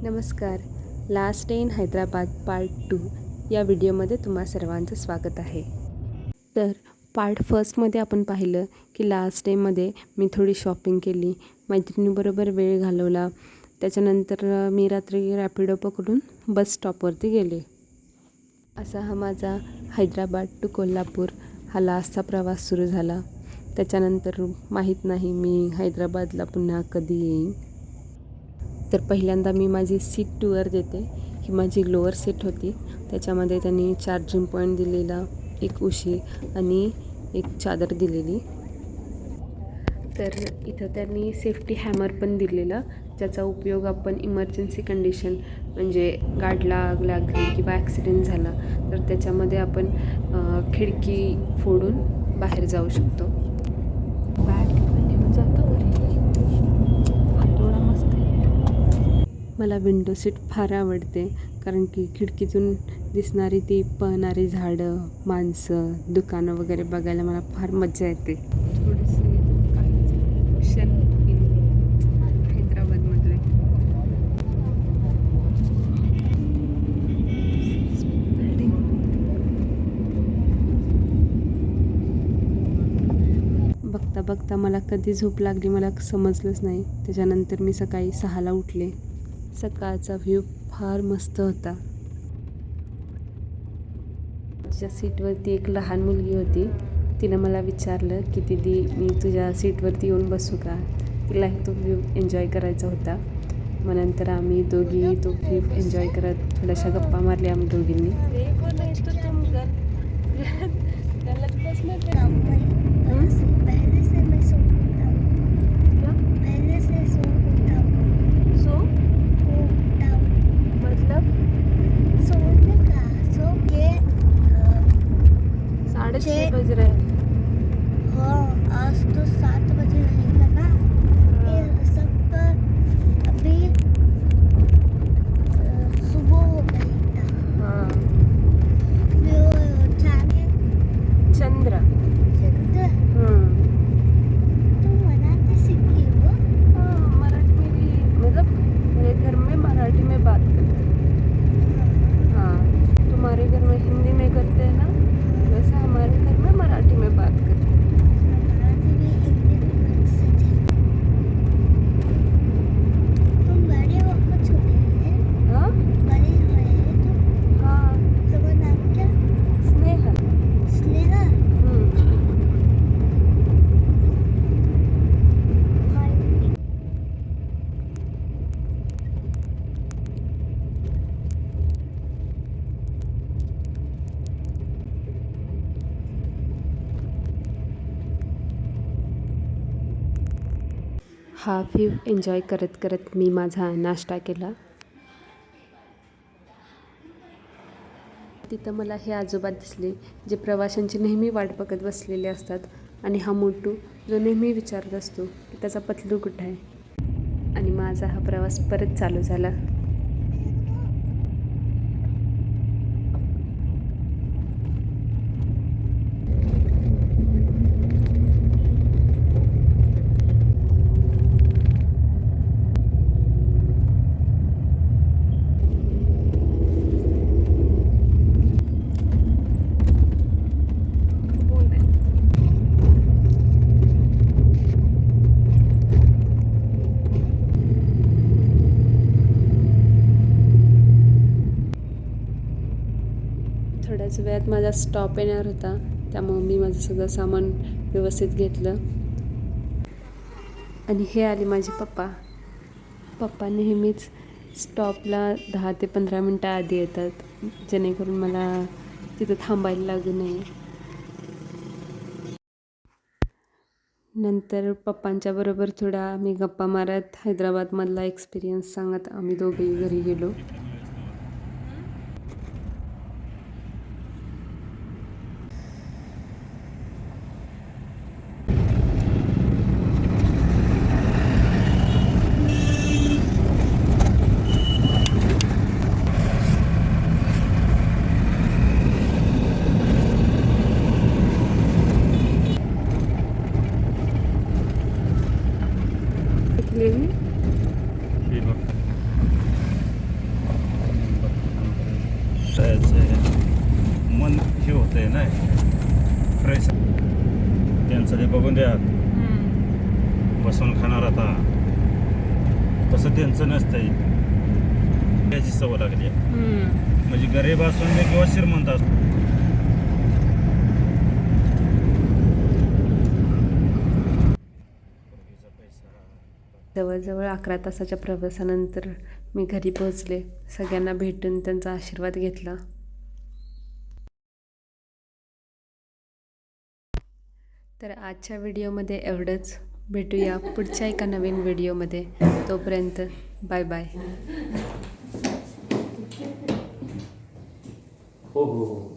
नमस्कार. Last day in Hyderabad part 2 या व्हिडिओमध्ये तुम्हा सर्वांचं स्वागत आहे. तर पार्ट फर्स्टमध्ये आपण पाहिलं की लास्ट डेमध्ये मी थोडी शॉपिंग केली, मैत्रिणीबरोबर वेळ घालवला. त्याच्यानंतर मी रात्री रॅपिडो पकडून बस स्टॉपवरती गेले. असा हा माझा हैदराबाद टू कोल्हापूर हा लास्टचा प्रवास सुरू झाला. त्याच्यानंतर माहीत नाही मी हैदराबादला पुन्हा कधी येईन. तर पहिल्यांदा मी माझी सीट टूअर देते. ही माझी लोअर सीट होती. त्याच्यामध्ये त्यांनी चार्जिंग पॉईंट दिलेला, एक उशी आणि एक चादर दिलेली. तर इथं त्यांनी सेफ्टी हॅमर पण दिलेलं, ज्याचा उपयोग आपण इमर्जन्सी कंडिशन म्हणजे गाडीला आग लागली किंवा ॲक्सिडेंट झाला तर त्याच्यामध्ये आपण खिडकी फोडून बाहेर जाऊ शकतो. बॅग घेऊन जातो घरी. थोडा मस्त आहे. मला विंडो सीट फार आवडते कारण की खिडकीतून दिसणारी ती पळणारी झाडं, माणसं, दुकानं वगैरे बघायला मला फार मजा येते. थोडेसे काही क्षण हैदराबादमधले. बघता बघता मला कधी झोप लागली मला समजलंच नाही. त्याच्यानंतर मी सकाळी 6ला उठले. सकाळचा व्ह्यू फार मस्त होता. माझ्या सीटवरती एक लहान मुलगी होती. तिनं मला विचारलं की दीदी मी तुझ्या सीटवरती येऊन बसू का. तिलाही तो व्ह्यू एन्जॉय करायचा होता. मग नंतर आम्ही दोघी तो व्ह्यू एन्जॉय करत थोड्याशा गप्पा मारल्या आम्ही दोघींनी. छः बज रहे हैं. हाँ, आज तो 7 बजे रहेगा ना. ये सब अभी सुबह हो गई था. हाँ. चंद्र. तुम मराठी सीखी हो? हाँ, मराठी में भी मतलब मेरे घर में मराठी में बात करते हैं. हाँ, तुम्हारे घर में हिंदी में करते हैं ना, वैसे हमारे घर में मराठी में बात करते हैं. मराठी में हिंदी में मिक्स है. तुम बड़े हो कि छोटे हैं? हाँ बड़े हुए तुम? हाँ. तुम्हारा नाम क्या? स्नेहा. स्नेहा. हा व्ह्यू एन्जॉय करत करत मी माझा नाश्ता केला. तिथं मला हे आजोबा दिसले जे प्रवाशांची नेहमी वाट बघत बसलेले असतात. आणि हा मोटू जो नेहमी विचारत असतो की त्याचा पतलू कुठं आहे. आणि माझा हा प्रवास परत चालू झाला. थोड्याच वेळात माझा स्टॉप येणार होता, त्यामुळे मी माझं सगळं सामान व्यवस्थित घेतलं. आणि हे आले माझे पप्पा. पप्पा नेहमीच स्टॉपला 10 ते 15 मिनटं आधी येतात, जेणेकरून मला तिथं थांबायला लागू नये. नंतर पप्पांच्या बरोबर थोडा आम्ही गप्पा मारत हैदराबादमधला एक्सपिरियन्स सांगत आम्ही दोघेही घरी गेलो. Levi? मन हे होतंय ना फ्रेश. त्यांचं ते बघून द्या, बसून खाणार आता. तसं त्यांचं नसतंय, त्याची सवय लागली. म्हणजे गरीब असून दे किंवा श्रीमंत असू. जवळजवळ 11 तासाच्या प्रवासानंतर मी घरी पोहोचले. सगळ्यांना भेटून त्यांचा आशीर्वाद घेतला. तर आजच्या व्हिडिओमध्ये एवढंच. भेटूया पुढच्या एका नवीन व्हिडिओमध्ये. तोपर्यंत बाय बाय. हो हो हो.